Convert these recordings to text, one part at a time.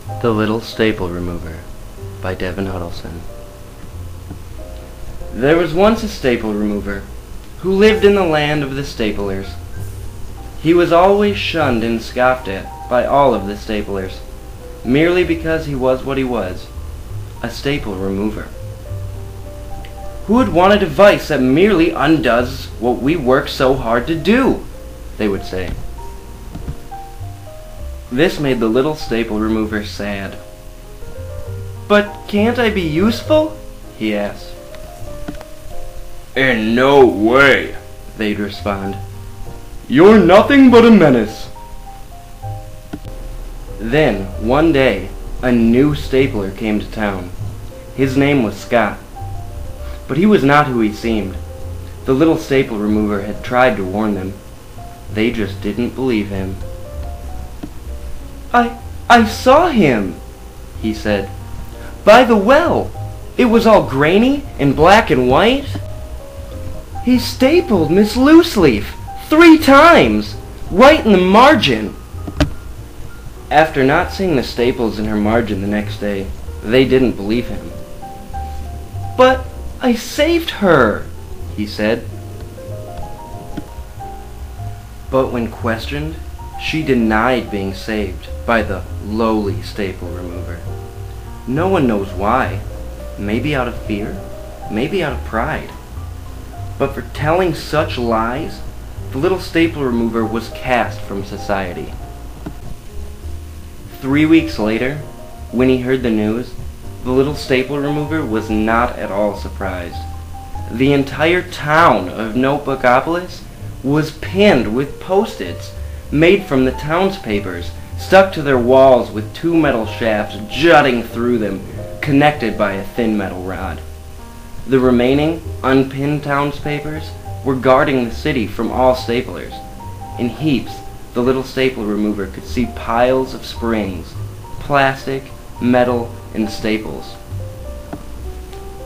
The Little Staple Remover by Devin Hudelson. There was once a staple remover who lived in the land of the staplers. He was always shunned and scoffed at by all of the staplers, merely because he was what he was, a staple remover. Who would want a device that merely undoes what we work so hard to do? They would say. This made the little staple remover sad. "But can't I be useful?" he asked. "In no way," they'd respond. "You're nothing but a menace." Then, one day, a new stapler came to town. His name was Scott. But he was not who he seemed. The little staple remover had tried to warn them. They just didn't believe him. I saw him," he said. "By the well. It was all grainy and black and white. He stapled Miss Looseleaf 3 times, right in the margin." After not seeing the staples in her margin the next day, they didn't believe him. "But I saved her," he said. But when questioned, she denied being saved by the lowly staple remover. No one knows why. Maybe out of fear, maybe out of pride. But for telling such lies, the little staple remover was cast from society. 3 weeks later, when he heard the news, the little staple remover was not at all surprised. The entire town of Notebookopolis was pinned with post-its made from the town's papers, stuck to their walls with 2 metal shafts jutting through them, connected by a thin metal rod. The remaining, unpinned townspapers were guarding the city from all staplers. In heaps, the little staple remover could see piles of springs, plastic, metal, and staples.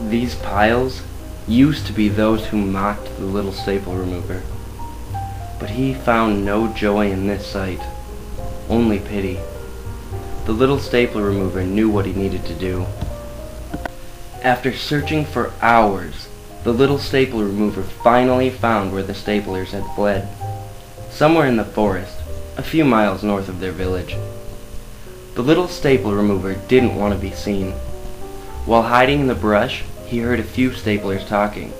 These piles used to be those who mocked the little staple remover. But he found no joy in this sight, only pity. The little staple remover knew what he needed to do. After searching for hours, the little staple remover finally found where the staplers had fled, somewhere in the forest, a few miles north of their village. The little staple remover didn't want to be seen. While hiding in the brush, he heard a few staplers talking.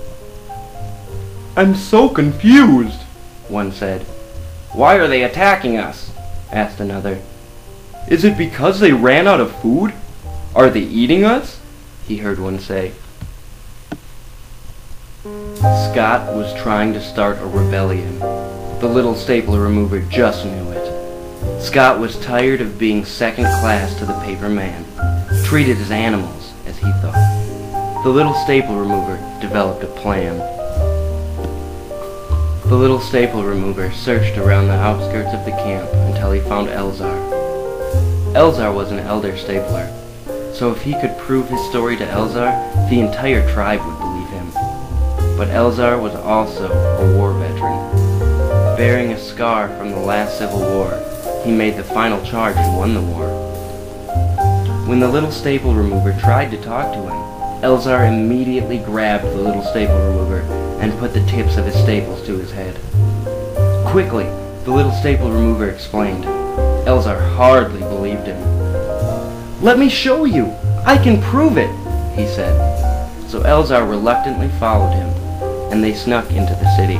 "I'm so confused," one said. "Why are they attacking us?" asked another. "Is it because they ran out of food? Are they eating us?" he heard one say. Scott was trying to start a rebellion. The little staple remover just knew it. Scott was tired of being second class to the paper man, treated as animals, as he thought. The little staple remover developed a plan. The little staple remover searched around the outskirts of the camp until he found Elzar. Elzar was an elder stapler, so if he could prove his story to Elzar, the entire tribe would believe him. But Elzar was also a war veteran. Bearing a scar from the last Civil War, he made the final charge and won the war. When the little staple remover tried to talk to him, Elzar immediately grabbed the little staple remover and put the tips of his staples to his head. Quickly, the little staple remover explained. Elzar hardly believed him. "Let me show you! I can prove it!" he said. So Elzar reluctantly followed him, and they snuck into the city.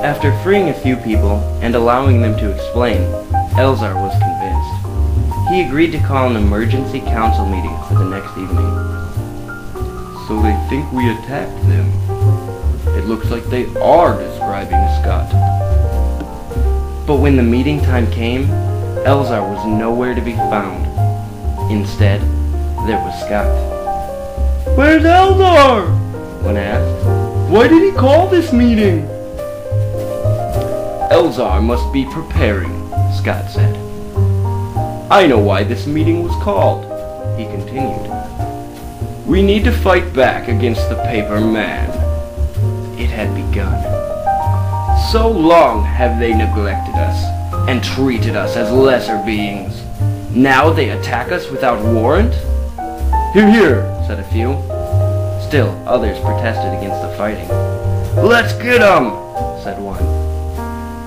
After freeing a few people and allowing them to explain, Elzar was convinced. He agreed to call an emergency council meeting for the next evening. "So they think we attacked them. It looks like they are describing Scott." But when the meeting time came, Elzar was nowhere to be found. Instead, there was Scott. "Where's Elzar?" one asked. "Why did he call this meeting?" "Elzar must be preparing," Scott said. "I know why this meeting was called," he continued. "We need to fight back against the paper man." It had begun. So long have they neglected us and treated us as lesser beings. Now they attack us without warrant? Hear, hear, said a few. Still, others protested against the fighting. Let's get 'em, said one.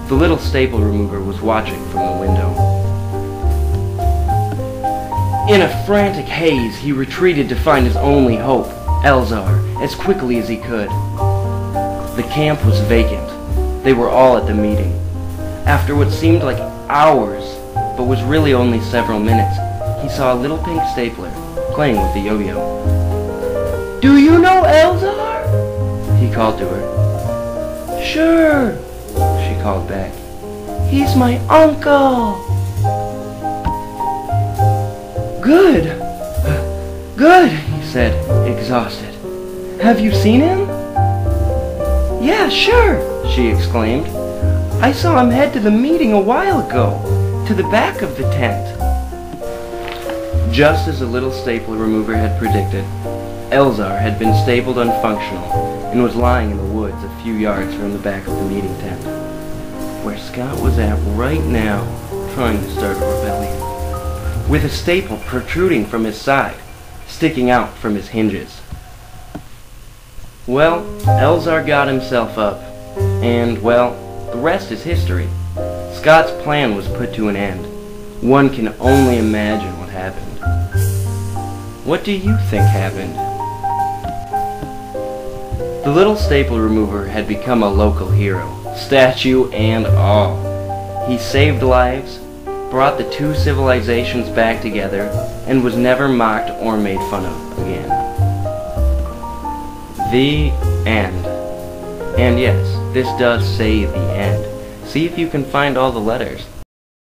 The little staple remover was watching from the window. In a frantic haze, he retreated to find his only hope, Elzar, as quickly as he could. The camp was vacant. They were all at the meeting. After what seemed like hours, but was really only several minutes, he saw a little pink stapler playing with the yo-yo. Do you know Elzar? He called to her. Sure, she called back. He's my uncle. Good, good, he said, exhausted. Have you seen him? Yeah, sure, she exclaimed. I saw him head to the meeting a while ago, to the back of the tent. Just as the little staple remover had predicted, Elzar had been stapled unfunctional and was lying in the woods a few yards from the back of the meeting tent, where Scott was at right now, trying to start a rebellion, with a staple protruding from his side, sticking out from his hinges. Well, Elzar got himself up, and, well, the rest is history. Scott's plan was put to an end. One can only imagine what happened. What do you think happened? The little staple remover had become a local hero, statue and all. He saved lives, brought the two civilizations back together, and was never mocked or made fun of again. The end. And yes, this does say the end. See if you can find all the letters.